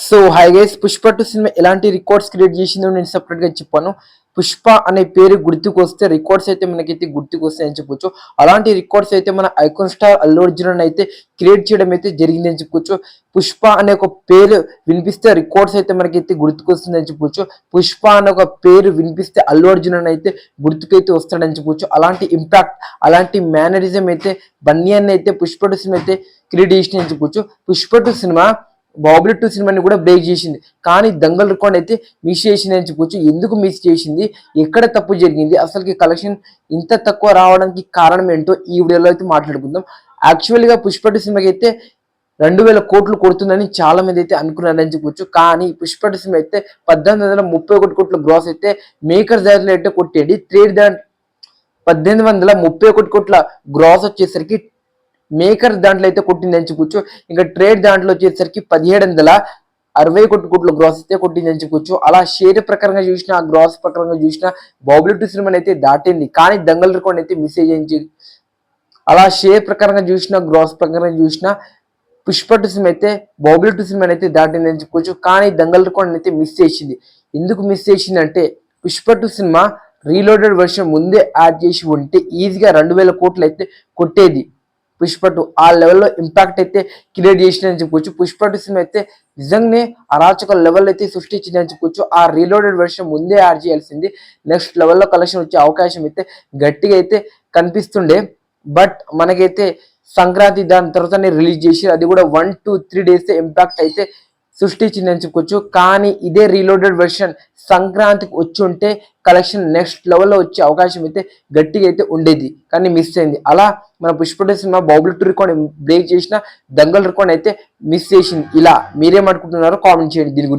So hi guys, Pushpa 2 cinema ఎలాంటి records create చేసిందో నేను సెపరేట్ గా చెప్పాను. పుష్ప అనే పేరు గుర్తుకొస్తే రికార్డ్స్ అయితే మనకైతే గుర్తుకొస్తాయని చెప్పొచ్చు. అలాంటి రికార్డ్స్ అయితే మన ఐకాన్ స్టార్ అల్లు అర్జున్ అయితే క్రియేట్ చేయడం అయితే జరిగిందని చెప్పుకోవచ్చు. పుష్ప అనే ఒక పేరు వినిపిస్తే రికార్డ్స్ అయితే మనకైతే గుర్తుకొస్తుందని చెప్పొచ్చు. పుష్ప అనే ఒక పేరు వినిపిస్తే అల్లు అర్జున్ అయితే గుర్తుకైతే వస్తాడని చెప్పొచ్చు. అలాంటి ఇంపాక్ట్, అలాంటి మేనరిజం అయితే బన్నీ అయితే పుష్ప 2 సినిమా అయితే క్రియేట్ చేసిందని చెప్పొచ్చు. పుష్ప 2 సినిమా బాహుబలి 2 సినిమాని కూడా బ్రేక్ చేసింది. కానీ దంగల్ రికార్డ్ అయితే మిస్ చేసింది అని చెప్పొచ్చు. ఎందుకు మిస్ చేసింది, ఎక్కడ తప్పు జరిగింది, అసలుకి కలెక్షన్ ఇంత తక్కువ రావడానికి కారణం ఏంటో ఈ వీడియోలో అయితే మాట్లాడుకుందాం. యాక్చువల్గా పుష్ప 2 సినిమాకి అయితే 2000 కోట్లు కొడుతుందని చాలా మంది అయితే అనుకున్నారని చెప్పొచ్చు. కానీ పుష్ప 2 సినిమా అయితే 1831 కోట్ల గ్రాస్ అయితే మేకర్ దారిలో అయితే కొట్టేది. ట్రేడ్ 1831 కోట్ల గ్రాస్ వచ్చేసరికి మేకర్ దాంట్లో అయితే కొట్టిందని చెప్పొచ్చు. ఇంకా ట్రేడ్ దాంట్లో వచ్చేసరికి 1761 కోట్ల గ్రాస్ అయితే కొట్టిందని చెప్పొచ్చు. అలా షేర్ ప్రకారంగా చూసినా, ఆ గ్రాస్ ప్రకారంగా చూసినా బాహుబలి 2 సినిమాని అయితే దాటింది. కానీ దంగల్ రికార్డ్ అయితే మిస్ అయ్యింది. అలా షేర్ ప్రకారంగా చూసినా, గ్రాస్ ప్రకారంగా చూసినా పుష్ప 2 సినిమా అయితే బాహుబలి 2 సినిమాని అయితే దాటిందని చెప్పుకోవచ్చు. కానీ దంగల్ రికార్డ్ అయితే మిస్ చేసింది. ఎందుకు మిస్ చేసింది అంటే, పుష్ప 2 సినిమా రీలోడెడ్ వర్షన్ ముందే యాడ్ చేసి ఉంటే ఈజీగా 2000 కోట్లు అయితే కొట్టేది. పుష్ప 2 ఆ లెవెల్లో ఇంపాక్ట్ అయితే క్రియేట్ చేసిందని చెప్పుకోవచ్చు. పుష్ప 2 సినిమా అయితే నిజంగానే అరాచక లెవెల్ అయితే సృష్టించిందని చెప్పుకోవచ్చు. ఆ రీలోడెడ్ వర్షన్ ముందే యాడ్ చేయాల్సింది. నెక్స్ట్ లెవెల్లో కలెక్షన్ వచ్చే అవకాశం అయితే గట్టిగా అయితే కనిపిస్తుండే. బట్ మనకైతే సంక్రాంతి దాని తర్వాతనే రిలీజ్ చేసి, అది కూడా 1 to 3 days ఇంపాక్ట్ అయితే సృష్టించిందని చెప్పుకోవచ్చు. కానీ ఇదే రీలోడెడ్ వెర్షన్ సంక్రాంతికి వచ్చి ఉంటే కలెక్షన్ నెక్స్ట్ లెవెల్లో వచ్చే అవకాశం అయితే గట్టిగా అయితే ఉండేది. కానీ మిస్ అయింది. అలా మన Pushpa 2 cinema Baahubali 2 record break చేసిన, దంగల్ రికార్డ్ అయితే మిస్ చేసింది. ఇలా మీరేమనుకుంటున్నారో కామెంట్ చేయండి దీని గురించి.